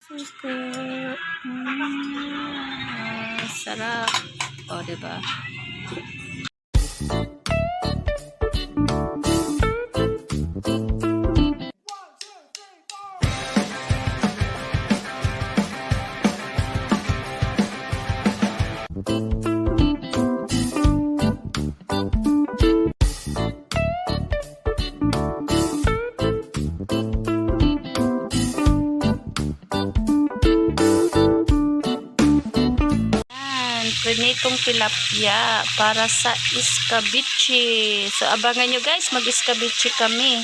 Suka. Sarap. O, diba? Prinitong tilapia para sa iskabichi. So, abangan nyo guys, mag-iskabichi kami.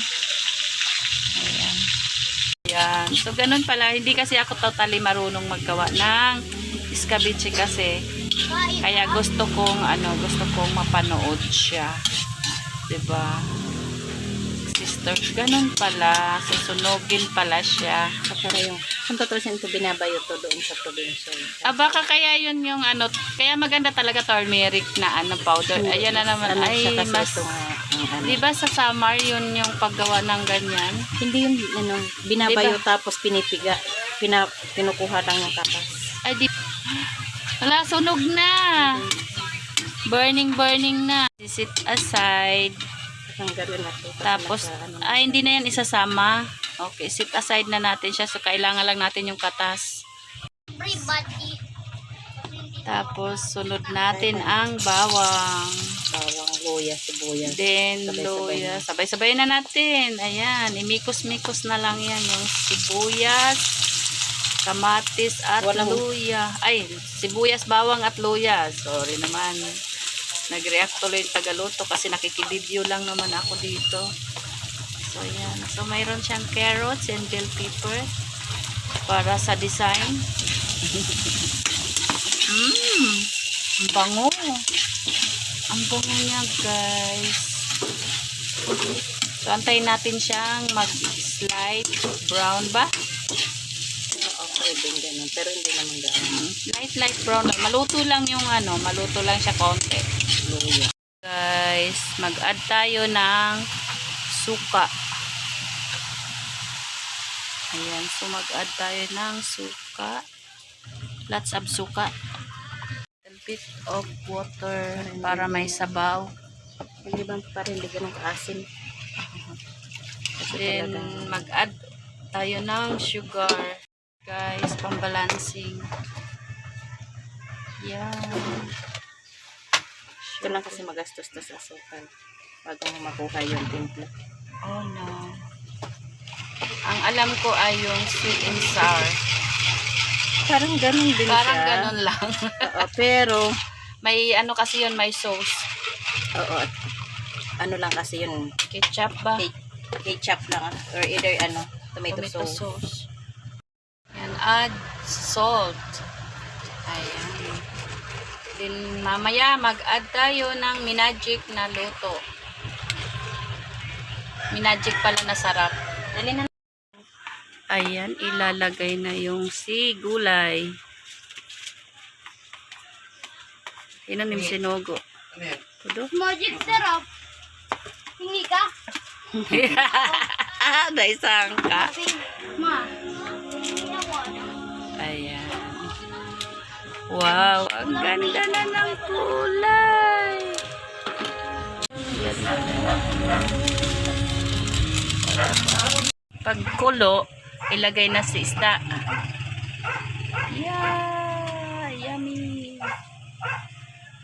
Ayan. Ayan. So, ganun pala. Hindi kasi ako totally marunong maggawa ng iskabichi kasi. Kaya gusto kong mapanood siya. Diba? Sisters, ganun pala. Susunogin pala siya. Para yung kung totoo ito binabayo to doon sa probinsya. Baka kaya yun yung kaya maganda talaga turmeric na powder. Ayan na naman. Ay, mas, diba sa summer yun yung paggawa ng ganyan? Hindi yung binabayo diba? Tapos pinipiga. Pinukuha lang yung kapas. Ay, di. Wala, sunog na. Burning na. Sit aside. Tapos, hindi na yan isasama. Okay, sit aside na natin siya. So, kailangan lang natin yung katas. Tapos, sunod natin ang bawang. Bawang, luya, sibuyas. Then, luya. Sabay-sabay na natin. Ayan, imikos-mikos na lang yan. Yung sibuyas, kamatis, at luya. Ay, sibuyas, bawang, at luya. Sorry naman. Nag-react tuloy yung tagaluto kasi nakikibideo lang naman ako dito. So, ayan. So, mayroon siyang carrots and bell pepper para sa design. Ang bango. Ang bango niya, guys. So, antayin natin siyang mag-slide brown ba? Okay, din ganun. Pero hindi naman ganun. Light brown. Maluto lang yung maluto lang siya konti. Luya. Guys, mag-add tayo ng suka. Ayan, so mag-add tayo ng suka. Lots of suka. A bit of water para may sabaw. Hindi ba pa rin, hindi ganun kaasin. Then, mag-add tayo ng sugar. Guys, pambalancing. Yan. Ito lang kasi magastos to sa asukal. Bago mo makuha yung timpla. Oh no. Ang alam ko ay yung sweet and sour. Parang ganun din Parang siya. ganun lang. Oo, pero may kasi yun, may sauce. oo, ano lang kasi yun. Ketchup ba? Ketchup lang. Or either tomato sauce. Yan, add salt. Ayan. Then, mamaya, mag-add tayo ng minagic na luto. Minagic pala na sarap. Dali na. Ayan, ilalagay na yung gulay. Inanim sinogo. Kudo? Magic sarap. Hingi ka? Daisang ka. Ma. Ayan. Wow, ang ganda na ng kulay. Pag kulo, ilagay na si isda. Yeah, yummy.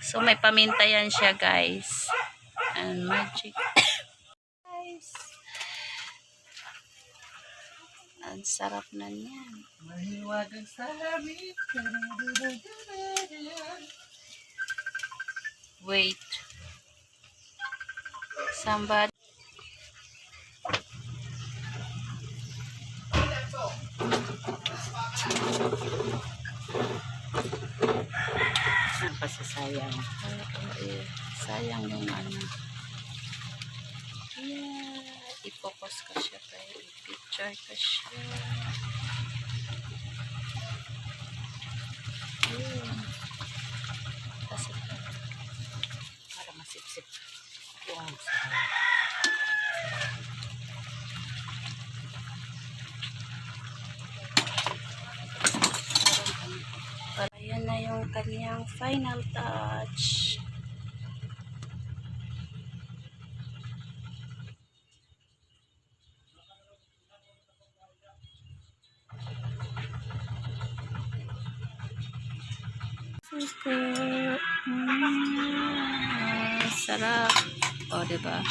So may paminta yan siya, guys. And magic. Guys. Ang sarap na niyan. Mahiwagang salamit. Wait. Somebody. Ang pasasayang. Sayang yung Yeah. I-focus ka siya tayo. I-picture ka siya. Kasi Para masipsip yung sayang. Ayan na yung kanyang final touch. Super. Sarap. O, diba?